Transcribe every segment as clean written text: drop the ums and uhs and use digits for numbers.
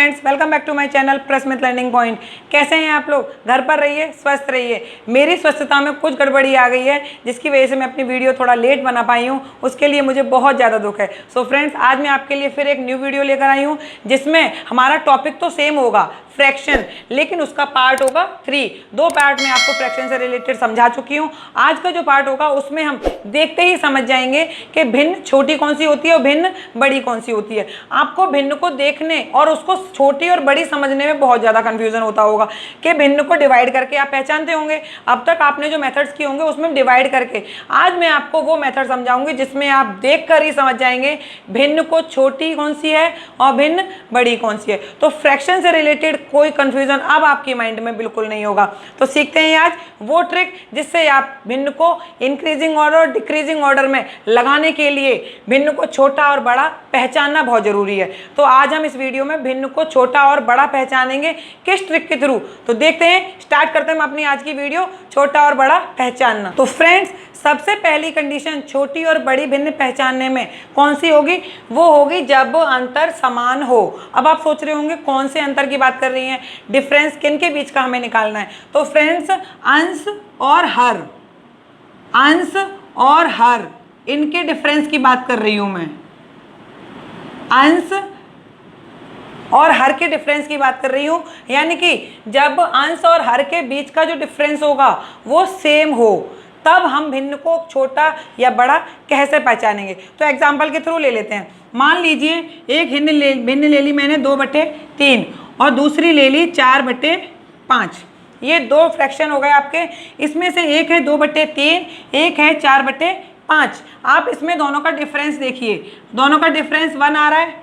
Friends, welcome back to my channel Prasmit learning point. कैसे हैं आप लोग? घर पर रहिए, स्वस्थ रहिए। मेरी स्वस्थता में कुछ गड़बड़ी आ गई है जिसकी वजह से मैं अपनी वीडियो थोड़ा लेट बना पाई हूँ, उसके लिए मुझे बहुत ज़्यादा दुख है। सो फ्रेंड्स, आज मैं आपके लिए फिर एक न्यू वीडियो लेकर आई हूँ जिसमें हमारा टॉपिक तो सेम होगा, फ्रैक्शन, लेकिन उसका पार्ट होगा 3। 2 पार्ट में आपको फ्रैक्शन से रिलेटेड समझा चुकी हूँ। आज का जो पार्ट होगा उसमें हम देखते ही समझ जाएंगे कि भिन्न छोटी कौन सी होती है और भिन्न बड़ी कौन सी होती है। आपको भिन्न को देखने और उसको छोटी और बड़ी समझने में बहुत ज़्यादा कंफ्यूजन होता होगा कि भिन्न को डिवाइड करके आप पहचानते होंगे। अब तक आपने जो मेथड्स किए होंगे उसमें डिवाइड करके, आज मैं आपको वो मेथड समझाऊंगी जिसमें आप देखकर ही समझ जाएंगे भिन्न को छोटी कौन सी है और भिन्न बड़ी कौन सी है। तो फ्रैक्शन से रिलेटेड कोई कंफ्यूजन अब आपके माइंड में बिल्कुल नहीं होगा। तो सीखते हैं आज वो ट्रिक जिससे आप भिन्न को इंक्रीजिंग ऑर्डर और डिक्रीजिंग ऑर्डर में लगाने के लिए भिन्न को छोटा और बड़ा पहचानना बहुत जरूरी है। तो आज हम इस वीडियो में भिन्न को छोटा और बड़ा पहचानेंगे किस ट्रिक के थ्रू। तो देखते हैं, स्टार्ट करते हैं हम अपनी आज की वीडियो, छोटा और बड़ा पहचानना। तो फ्रेंड्स, सबसे पहली कंडीशन छोटी और बड़ी भिन्न पहचानने में कौन सी होगी? वो होगी जब अंतर समान हो। अब आप सोच रहे होंगे कौन से अंतर की बात कर रही हैं, डिफरेंस किन के बीच का हमें निकालना है। तो फ्रेंड्स, अंश और हर, अंश और हर, इनके डिफरेंस की बात कर रही हूं मैं। अंश और हर के डिफरेंस की बात कर रही हूं, यानी कि जब अंश और हर के बीच का जो डिफरेंस होगा वो सेम हो, तब हम भिन्न को छोटा या बड़ा कैसे पहचानेंगे। तो एग्जाम्पल के थ्रू ले लेते हैं। मान लीजिए एक भिन्न ले ली मैंने 2/3 और दूसरी ले ली 4/5। ये 2 फ्रैक्शन हो गए आपके। इसमें से एक है 2/3, एक है 4/5। आप इसमें दोनों का डिफरेंस देखिए, दोनों का डिफरेंस 1 आ रहा है,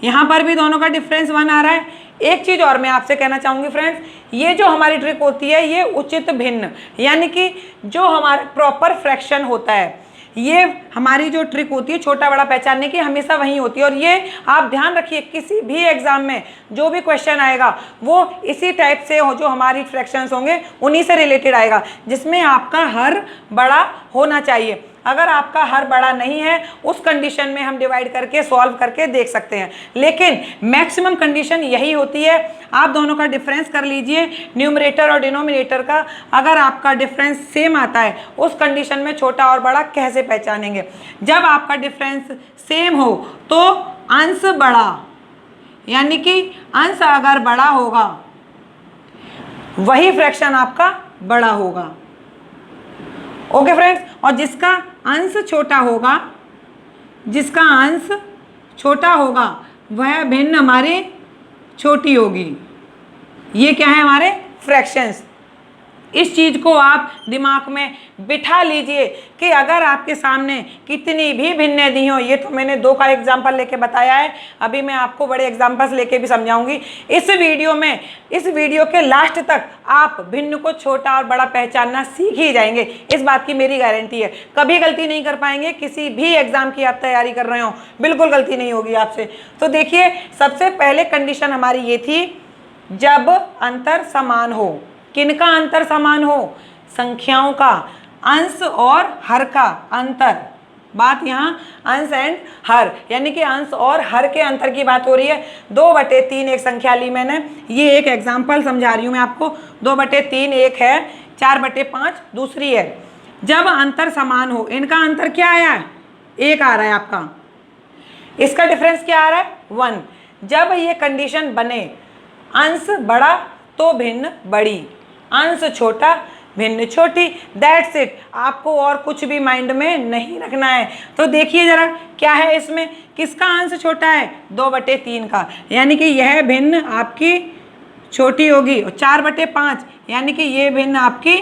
यहाँ पर भी दोनों का डिफरेंस 1 आ रहा है। एक चीज़ और मैं आपसे कहना चाहूँगी फ्रेंड्स, ये जो हमारी ट्रिक होती है ये उचित भिन्न, यानी कि जो हमारा प्रॉपर फ्रैक्शन होता है, ये हमारी जो ट्रिक होती है छोटा बड़ा पहचानने की, हमेशा वही होती है। और ये आप ध्यान रखिए, किसी भी एग्जाम में जो भी क्वेश्चन आएगा वो इसी टाइप से हो, जो हमारी फ्रैक्शंस होंगे उन्हीं से रिलेटेड आएगा, जिसमें आपका हर बड़ा होना चाहिए। अगर आपका हर बड़ा नहीं है, उस कंडीशन में हम डिवाइड करके सॉल्व करके देख सकते हैं, लेकिन मैक्सिमम कंडीशन यही होती है। आप दोनों का डिफरेंस कर लीजिए, न्यूमरेटर और डिनोमिनेटर का। अगर आपका डिफरेंस सेम आता है, उस कंडीशन में छोटा और बड़ा कैसे पहचानेंगे? जब आपका डिफरेंस सेम हो तो अंश बड़ा, यानी कि अंश अगर बड़ा होगा वही फ्रैक्शन आपका बड़ा होगा। ओके फ्रेंड्स, और जिसका अंश छोटा होगा, जिसका अंश छोटा होगा वह भिन्न हमारी छोटी होगी। ये क्या है? हमारे फ्रैक्शंस। इस चीज़ को आप दिमाग में बिठा लीजिए कि अगर आपके सामने कितनी भी भिन्ने दी हो, ये तो मैंने 2 का एग्जाम्पल लेके बताया है, अभी मैं आपको बड़े एग्जाम्पल्स लेके भी समझाऊंगी इस वीडियो में। इस वीडियो के लास्ट तक आप भिन्न को छोटा और बड़ा पहचानना सीख ही जाएंगे, इस बात की मेरी गारंटी है। कभी गलती नहीं कर पाएंगे, किसी भी एग्जाम की आप तैयारी कर रहे हो बिल्कुल गलती नहीं होगी आपसे। तो देखिए, सबसे पहले कंडीशन हमारी ये थी, जब अंतर समान हो। किनका अंतर समान हो? संख्याओं का, अंश और हर का अंतर। बात यहाँ अंश एंड हर, यानी कि अंश और हर के अंतर की बात हो रही है। 2/3 एक संख्या ली मैंने, ये एक एग्जाम्पल समझा रही हूँ मैं आपको। 2/3 एक है, 4/5 दूसरी है। जब अंतर समान हो, इनका अंतर क्या आया है? 1 आ रहा है आपका, इसका डिफरेंस क्या आ रहा है? 1। जब ये कंडीशन बने, अंश बड़ा तो भिन्न बड़ी, अंश छोटा भिन्न छोटी, दैट्स इट। आपको और कुछ भी माइंड में नहीं रखना है। तो देखिए जरा क्या है इसमें, किसका अंश छोटा है? 2/3 का, यानी कि यह भिन्न आपकी छोटी होगी। और 4/5 यानी कि ये भिन्न आपकी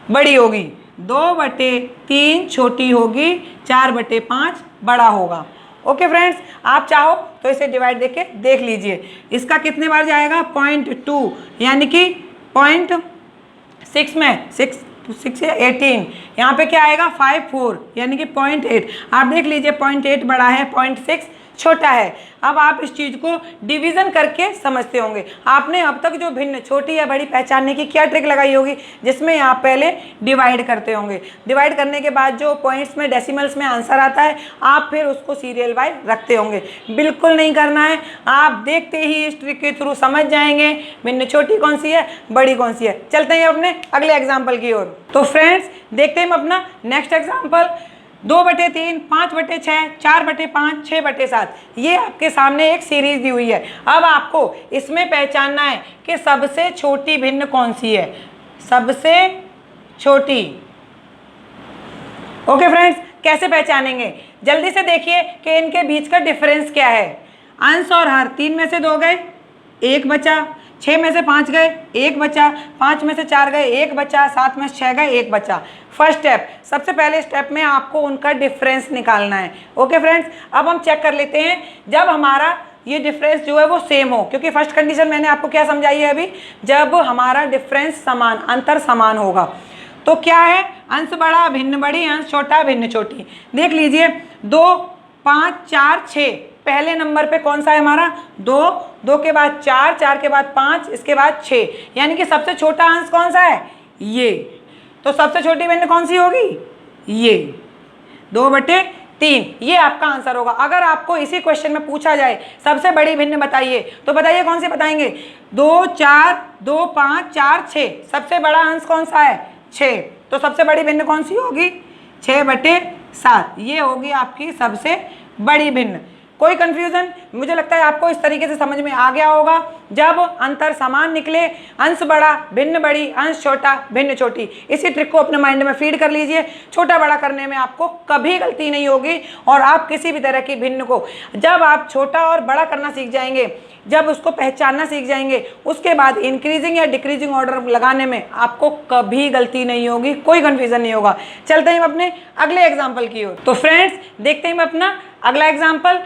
बड़ी होगी। 2/3 छोटी होगी, 4/5 बड़ा होगा। ओके फ्रेंड्स, आप चाहो तो इसे डिवाइड देके देख लीजिए। इसका कितने बार जाएगा? 0.2, यानी कि 0.6 में 6 18, यहाँ पे क्या आएगा? 5 4, यानी कि 0.8। आप देख लीजिए 0.8 बड़ा है, 0.6 छोटा है। अब आप इस चीज़ को डिवीज़न करके समझते होंगे। आपने अब तक जो भिन्न छोटी या बड़ी पहचानने की क्या ट्रिक लगाई होगी, जिसमें आप पहले डिवाइड करते होंगे। डिवाइड करने के बाद जो पॉइंट्स में, डेसिमल्स में आंसर आता है, आप फिर उसको सीरियल वाइज रखते होंगे। बिल्कुल नहीं करना है, आप देखते ही इस ट्रिक के थ्रू समझ जाएंगे भिन्न छोटी कौन सी है, बड़ी कौन सी है। चलते हैं अपने अगले एग्जाम्पल की ओर। तो फ्रेंड्स देखते हैं हम अपना नेक्स्ट एग्जाम्पल। 2/3, 5/6, 4/5, 6/7, ये आपके सामने एक सीरीज दी हुई है। अब आपको इसमें पहचानना है कि सबसे छोटी भिन्न कौन सी है, सबसे छोटी। ओके फ्रेंड्स, कैसे पहचानेंगे, जल्दी से देखिए कि इनके बीच का डिफरेंस क्या है। अंश और हर 3 में से 2 गए, 1 बचा। 6 में से 5 गए, 1 बचा। 5 में से 4 गए, 1 बचा। 7 में से 6 गए, 1 बचा। फर्स्ट स्टेप, सबसे पहले स्टेप में आपको उनका डिफरेंस निकालना है। ओके फ्रेंड्स, अब हम चेक कर लेते हैं जब हमारा ये डिफरेंस जो है वो सेम हो, क्योंकि फर्स्ट कंडीशन मैंने आपको क्या समझाई है अभी, जब हमारा डिफरेंस समान, अंतर समान होगा। तो क्या है, अंश बड़ा भिन्न बड़ी, अंश छोटा भिन्न छोटी। देख लीजिए 2, 5, 4, 6, पहले नंबर पे कौन सा है हमारा, 2, 2 के बाद 4, 4 के बाद 5, इसके बाद 6, यानी कि सबसे छोटा अंश कौन सा है, ये। तो सबसे छोटी भिन्न कौन सी होगी, ये 2/3, ये आपका आंसर होगा। अगर आपको इसी क्वेश्चन में पूछा जाए सबसे बड़ी भिन्न बताइए, तो बताइए कौन सी बताएंगे, 2, 4, 2, 5, 4, 6, सबसे बड़ा अंश कौन सा है, 6। तो सबसे बड़ी भिन्न कौन सी होगी, 6/7, ये होगी आपकी सबसे बड़ी भिन्न। कोई कंफ्यूजन, मुझे लगता है आपको इस तरीके से समझ में आ गया होगा। जब अंतर समान निकले, अंश बड़ा भिन्न बड़ी, अंश छोटा भिन्न छोटी, इसी ट्रिक को अपने माइंड में फीड कर लीजिए। छोटा बड़ा करने में आपको कभी गलती नहीं होगी, और आप किसी भी तरह की भिन्न को जब आप छोटा और बड़ा करना सीख जाएंगे, जब उसको पहचानना सीख जाएंगे, उसके बाद इंक्रीजिंग या डिक्रीजिंग ऑर्डर लगाने में आपको कभी गलती नहीं होगी, कोई कंफ्यूजन नहीं होगा। चलते हैं अपने अगले एग्जाम्पल की ओर। तो फ्रेंड्स देखते हैं अपना अगला एग्जाम्पल।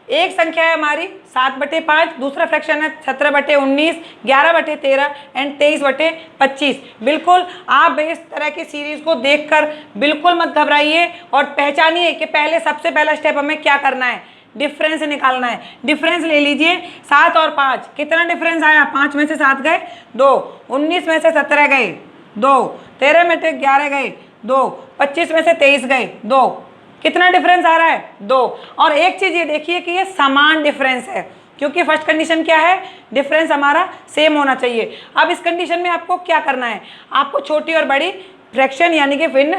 एक संख्या है हमारी 7/5, दूसरा फ्रैक्शन है 17/19, 11/13 एंड 23/25। बिल्कुल आप इस तरह की सीरीज को देखकर बिल्कुल मत घबराइए और पहचानिए कि पहले सबसे पहला स्टेप हमें क्या करना है, डिफरेंस निकालना है। डिफरेंस ले लीजिए, 7 और 5, कितना डिफरेंस आया, 5 में से 7 गए 2, 19 में से 17 गए 2, 13 में से 11 गए 2, 25 में से 23 गए 2, कितना डिफरेंस आ रहा है, 2। और एक चीज ये देखिए कि ये समान डिफरेंस है, क्योंकि फर्स्ट कंडीशन क्या है, डिफरेंस हमारा सेम होना चाहिए। अब इस कंडीशन में आपको क्या करना है, आपको छोटी और बड़ी फ्रैक्शन यानी कि भिन्न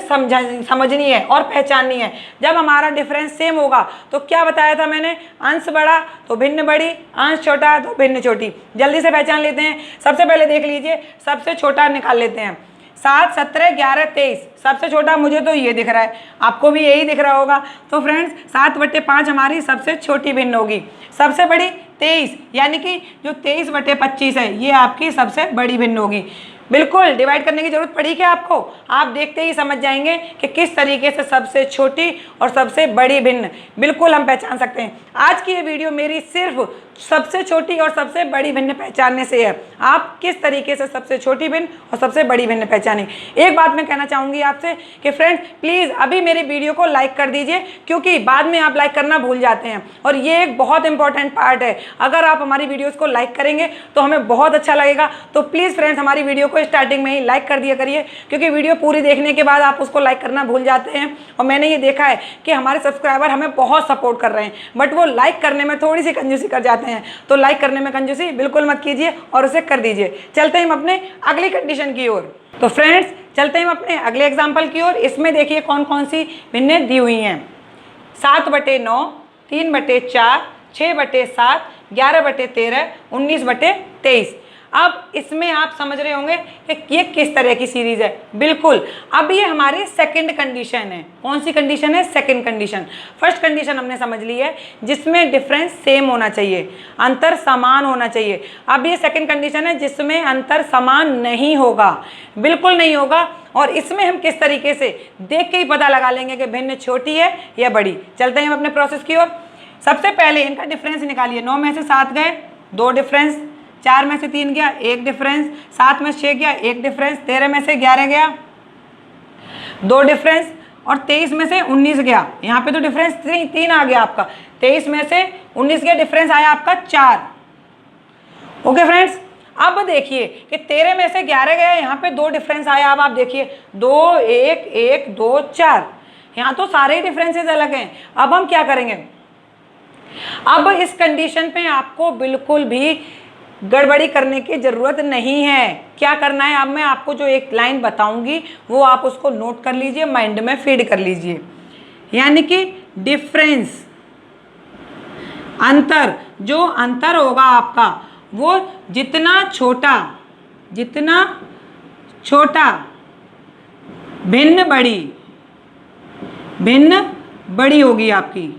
समझनी है और पहचाननी है। जब हमारा डिफरेंस सेम होगा तो क्या बताया था मैंने, अंश बड़ा तो भिन्न बड़ी, अंश छोटा तो भिन्न छोटी। जल्दी से पहचान लेते हैं। सबसे पहले देख लीजिए, सबसे छोटा निकाल लेते हैं। 7, 17, 11, 23, सबसे छोटा मुझे तो ये दिख रहा है, आपको भी यही दिख रहा होगा। तो फ्रेंड्स 7/5 हमारी सबसे छोटी भिन्न होगी। सबसे बड़ी 23, यानी कि जो 23/25 है, ये आपकी सबसे बड़ी भिन्न होगी। बिल्कुल डिवाइड करने की जरूरत पड़ी क्या आपको, आप देखते ही समझ जाएंगे कि किस तरीके से सबसे छोटी और सबसे बड़ी भिन्न बिल्कुल हम पहचान सकते हैं। आज की ये वीडियो मेरी सिर्फ सबसे छोटी और सबसे बड़ी भिन्न पहचानने से है। आप किस तरीके से सबसे छोटी भिन्न और सबसे बड़ी भिन्न पहचानें। एक बात मैं कहना चाहूँगी आपसे कि फ्रेंड्स प्लीज़ अभी मेरी वीडियो को लाइक कर दीजिए, क्योंकि बाद में आप लाइक करना भूल जाते हैं, और ये एक बहुत इंपॉर्टेंट पार्ट है। अगर आप हमारी वीडियोज़ को लाइक करेंगे तो हमें बहुत अच्छा लगेगा। तो प्लीज़ फ्रेंड्स हमारी वीडियो को स्टार्टिंग में ही लाइक कर दिया करिए, क्योंकि वीडियो पूरी देखने के बाद आप उसको लाइक करना भूल जाते हैं। और मैंने ये देखा है कि हमारे सब्सक्राइबर हमें बहुत सपोर्ट कर रहे हैं, बट वो लाइक करने में थोड़ी सी कंजूसी कर जाते हैं। तो लाइक करने में कंजूसी बिल्कुल मत कीजिए और उसे कर दीजिए। चलते हैं हम अपने अगली कंडीशन की ओर। तो फ्रेंड्स चलते हैं हम अपने अगले एग्जाम्पल की ओर। इसमें देखिए कौन कौन सी भिन्नें दी हुई हैं। 7/9, 3/4, 6/7, 11/13, 19/23। अब इसमें आप समझ रहे होंगे कि ये किस तरह की सीरीज है। बिल्कुल, अब ये हमारी सेकंड कंडीशन है। कौन सी कंडीशन है, सेकंड कंडीशन। फर्स्ट कंडीशन हमने समझ ली है जिसमें डिफरेंस सेम होना चाहिए, अंतर समान होना चाहिए। अब ये सेकंड कंडीशन है जिसमें अंतर समान नहीं होगा, बिल्कुल नहीं होगा। और इसमें हम किस तरीके से देख के ही पता लगा लेंगे कि भिन्न छोटी है या बड़ी। चलते हैं हम अपने प्रोसेस की ओर। सबसे पहले इनका डिफरेंस निकालिए। 9 में से 7 गए, 2 डिफरेंस। 4 में से 3 गया, 1 डिफरेंस। 7 में से 6 गया, 1 डिफरेंस। 13 में से 11 गया, 2 डिफरेंस। और 23 में से 19 गया। यहाँ पे तो डिफरेंस 3 आ गया आपका। 23 में से 19 के डिफरेंस आया आपका 4। ओके फ्रेंड्स, अब देखिए कि 13 में से 11 गया, यहाँ पे 2 डिफरेंस आया। अब आप देखिए 2 1 1 2 4, यहाँ तो सारे ही डिफरेंसेस अलग हैं। अब हम क्या करेंगे, अब इस कंडीशन पे आपको बिल्कुल भी गड़बड़ी करने की ज़रूरत नहीं है। क्या करना है, अब मैं आपको जो एक लाइन बताऊंगी वो आप उसको नोट कर लीजिए, माइंड में फीड कर लीजिए। यानी कि डिफरेंस, अंतर, जो अंतर होगा आपका वो जितना छोटा भिन्न बड़ी होगी आपकी।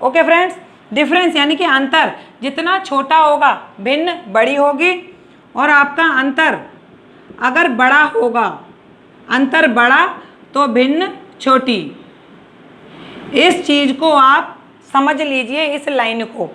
ओके फ्रेंड्स, डिफरेंस यानी कि अंतर जितना छोटा होगा भिन्न बड़ी होगी, और आपका अंतर अगर बड़ा होगा, अंतर बड़ा तो भिन्न छोटी। इस चीज़ को आप समझ लीजिए, इस लाइन को।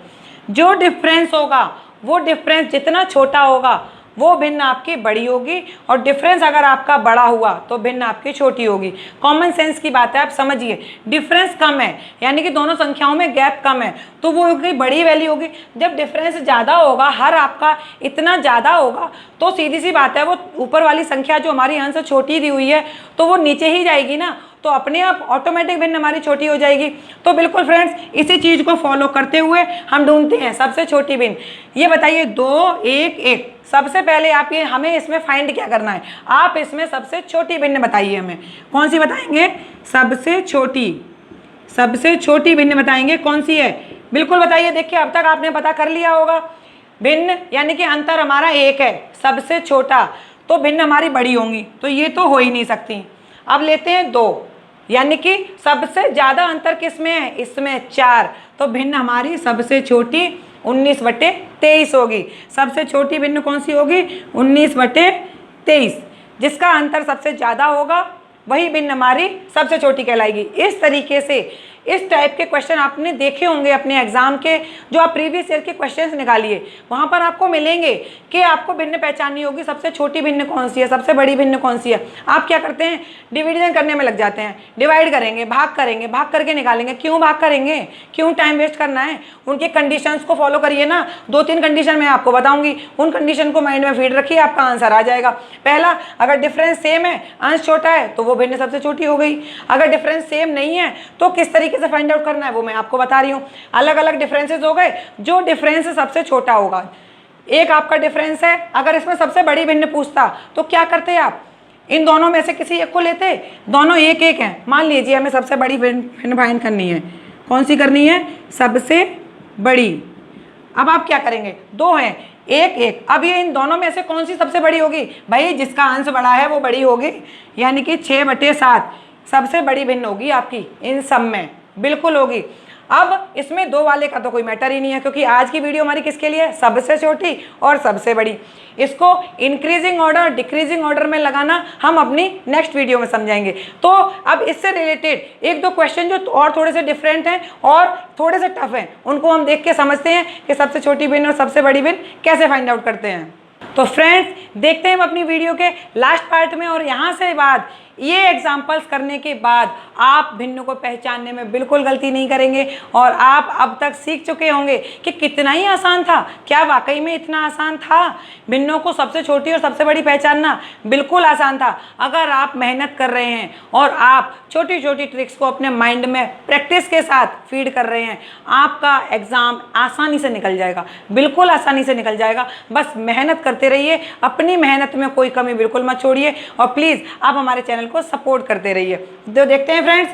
जो डिफरेंस होगा वो डिफरेंस जितना छोटा होगा वो भिन्न आपकी बड़ी होगी, और डिफरेंस अगर आपका बड़ा हुआ तो भिन्न आपकी छोटी होगी। कॉमन सेंस की बात है, आप समझिए। डिफरेंस कम है यानी कि दोनों संख्याओं में गैप कम है, तो वो होगी बड़ी वैल्यू होगी। जब डिफरेंस ज़्यादा होगा, हर आपका इतना ज़्यादा होगा, तो सीधी सी बात है वो ऊपर वाली संख्या जो हमारी यहाँ से छोटी दी हुई है तो वो नीचे ही जाएगी ना, तो अपने आप ऑटोमेटिक भिन्न हमारी छोटी हो जाएगी। तो बिल्कुल फ्रेंड्स, इसी चीज़ को फॉलो करते हुए हम ढूंढते हैं सबसे छोटी भिन्न। ये बताइए 2 1 1, सबसे पहले आप ये हमें इसमें फाइंड क्या करना है, आप इसमें सबसे छोटी भिन्न बताइए। हमें कौन सी बताएंगे, सबसे छोटी भिन्न बताएंगे, कौन सी है, बिल्कुल बताइए। देखिए अब तक आपने पता कर लिया होगा, भिन्न यानी कि अंतर हमारा 1 है, सबसे छोटा, तो भिन्न हमारी बड़ी होंगी, तो ये तो हो ही नहीं सकती। अब लेते हैं 2, यानी कि सबसे ज़्यादा अंतर किस में है, इसमें 4, तो भिन्न हमारी सबसे छोटी 19/23 होगी। सबसे छोटी भिन्न कौन सी होगी, 19/23। जिसका अंतर सबसे ज़्यादा होगा वही भिन्न हमारी सबसे छोटी कहलाएगी। इस तरीके से इस टाइप के क्वेश्चन आपने देखे होंगे अपने एग्जाम के, जो आप प्रीवियस ईयर के क्वेश्चंस निकालिए, वहाँ पर आपको मिलेंगे कि आपको भिन्न पहचाननी होगी, सबसे छोटी भिन्न कौन सी है, सबसे बड़ी भिन्न कौन सी है। आप क्या करते हैं, डिविजन करने में लग जाते हैं, डिवाइड करेंगे, भाग करके निकालेंगे। क्यों भाग करेंगे, क्यों टाइम वेस्ट करना है, उनके कंडीशंस को फॉलो करिए ना। 2-3 कंडीशन मैं आपको बताऊंगी, उन कंडीशन को माइंड में फीड रखिए, आपका आंसर आ जाएगा। पहला, अगर डिफरेंस सेम है, अंश छोटा है, तो वो भिन्न सबसे छोटी हो गई। अगर डिफरेंस सेम नहीं है तो किस तरीके से फाइंड आउट करना है वो मैं आपको बता रही हूँ। अलग अलग डिफरेंसेस हो गए, जो डिफरेंस सबसे छोटा होगा। एक आपका डिफरेंस है, अगर इसमें सबसे बड़ी भिन्न पूछता तो क्या करते आप, इन दोनों में से किसी एक को लेते, दोनों 1 1 हैं। मान लीजिए हमें सबसे बड़ी भिन्न फाइंड करनी है, कौन सी करनी है, सबसे बड़ी। अब आप क्या करेंगे, 2 हैं, 1 1, अब ये इन दोनों में से कौन सी सबसे बड़ी होगी, भाई जिसका अंश बड़ा है वो बड़ी होगी, यानी कि 6/7 सबसे बड़ी भिन्न होगी आपकी, इन सब में बिल्कुल होगी। अब इसमें 2 वाले का तो कोई मैटर ही नहीं है, क्योंकि आज की वीडियो हमारी किसके लिए है, सबसे छोटी और सबसे बड़ी। इसको इंक्रीजिंग ऑर्डर डिक्रीजिंग ऑर्डर में लगाना हम अपनी नेक्स्ट वीडियो में समझाएंगे। तो अब इससे रिलेटेड 1-2 क्वेश्चन जो और थोड़े से डिफरेंट हैं और थोड़े से टफ हैं, उनको हम देख के समझते हैं कि सबसे छोटी भिन्न और सबसे बड़ी भिन्न कैसे फाइंड आउट करते हैं। तो फ्रेंड्स, देखते हैं हम अपनी वीडियो के लास्ट पार्ट में, और यहाँ से बाद ये एग्जाम्पल्स करने के बाद आप भिन्न को पहचानने में बिल्कुल गलती नहीं करेंगे, और आप अब तक सीख चुके होंगे कि कितना ही आसान था। क्या वाकई में इतना आसान था भिन्नों को सबसे छोटी और सबसे बड़ी पहचानना? बिल्कुल आसान था, अगर आप मेहनत कर रहे हैं और आप छोटी छोटी ट्रिक्स को अपने माइंड में प्रैक्टिस के साथ फीड कर रहे हैं। आपका एग्ज़ाम आसानी से निकल जाएगा, बिल्कुल आसानी से निकल जाएगा। बस मेहनत करते रहिए, अपनी मेहनत में कोई कमी बिल्कुल मत छोड़िए, और प्लीज़ आप हमारे चैनल को सपोर्ट करते रहिए। तो देखते हैं फ्रेंड्स,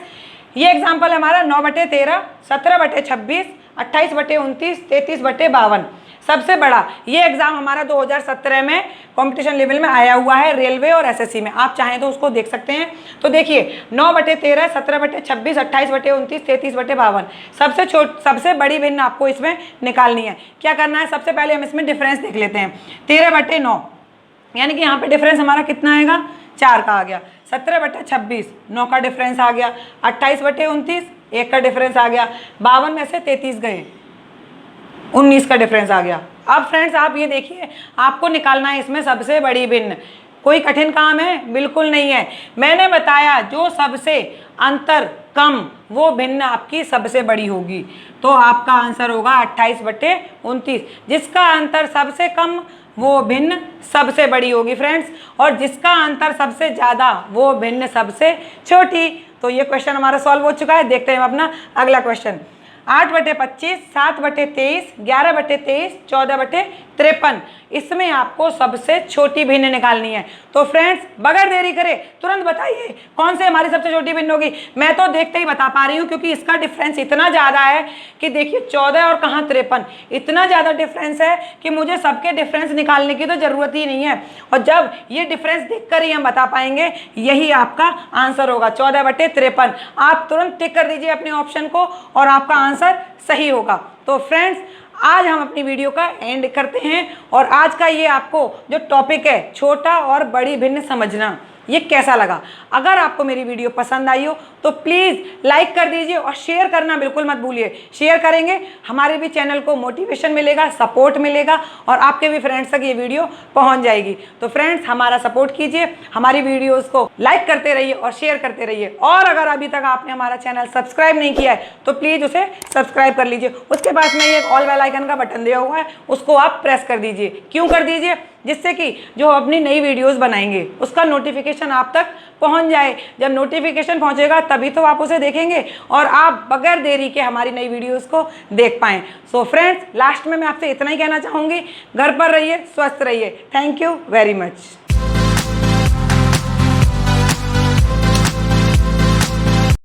ये एग्जांपल है हमारा 9/13, 17/26, 28/29, 33/52। सबसे बड़ा ये एग्जाम हमारा 2017 में कंपटीशन लेवल में आया हुआ है, रेलवे और एसएससी में। आप चाहें तो उसको देख सकते हैं। तो देखिए 9/13, 17/26, 28/29, 33/52 सबसे बड़ी भिन्न आपको इसमें निकालनी है। क्या करना है, सबसे पहले हम इसमें डिफरेंस देख लेते हैं। 13/9 यानी कि यहाँ पे डिफरेंस हमारा कितना आएगा, 4 का आ गया। 17/26 9 का डिफरेंस आ गया। 28/29 1 का डिफरेंस आ गया। 52 में से 33 गए, 19 का डिफरेंस आ गया। अब फ्रेंड्स आप ये देखिए, आपको निकालना है इसमें सबसे बड़ी भिन्न। कोई कठिन काम है? बिल्कुल नहीं है। मैंने बताया जो सबसे अंतर कम वो भिन्न आपकी सबसे बड़ी होगी। तो आपका आंसर होगा 28/29। जिसका अंतर सबसे कम वो भिन्न सबसे बड़ी होगी फ्रेंड्स, और जिसका अंतर सबसे ज़्यादा वो भिन्न सबसे छोटी। तो ये क्वेश्चन हमारा सॉल्व हो चुका है। देखते हैं अपना अगला क्वेश्चन। 8/25, 7/23, 11/23, 14/53, इसमें आपको सबसे छोटी भिन्न निकालनी है। तो फ्रेंड्स बगैर देरी करे तुरंत बताइए कौन से हमारी सबसे छोटी भिन्न होगी। मैं तो देखते ही बता पा रही हूँ, क्योंकि इसका डिफरेंस इतना ज़्यादा है कि देखिए 14 और कहाँ 53, इतना ज़्यादा डिफरेंस है कि मुझे सबके डिफरेंस निकालने की तो ज़रूरत ही नहीं है। और जब ये डिफरेंस देखकर ही हम बता पाएंगे, यही आपका आंसर होगा 14/53। आप तुरंत टिक कर दीजिए अपने ऑप्शन को और आपका आंसर सही होगा। तो फ्रेंड्स आज हम अपनी वीडियो का एंड करते हैं, और आज का ये आपको जो टॉपिक है छोटा और बड़ी भिन्न समझना, ये कैसा लगा। अगर आपको मेरी वीडियो पसंद आई हो तो प्लीज़ लाइक कर दीजिए और शेयर करना बिल्कुल मत भूलिए। शेयर करेंगे हमारे भी चैनल को मोटिवेशन मिलेगा, सपोर्ट मिलेगा, और आपके भी फ्रेंड्स तक ये वीडियो पहुंच जाएगी। तो फ्रेंड्स हमारा सपोर्ट कीजिए, हमारी वीडियोज़ को लाइक करते रहिए और शेयर करते रहिए। और अगर अभी तक आपने हमारा चैनल सब्सक्राइब नहीं किया है तो प्लीज़ उसे सब्सक्राइब कर लीजिए। उसके पास में एक ऑल बेल आइकन का बटन दिया हुआ है, उसको आप प्रेस कर दीजिए। क्यों कर दीजिए? जिससे कि जो अपनी नई वीडियोस बनाएंगे उसका नोटिफिकेशन आप तक पहुंच जाए। जब नोटिफिकेशन पहुंचेगा तभी तो आप उसे देखेंगे और आप बगैर देरी के हमारी नई वीडियोस को देख पाएं। सो फ्रेंड्स लास्ट में मैं आपसे इतना ही कहना चाहूँगी, घर पर रहिए, स्वस्थ रहिए। Thank you very much.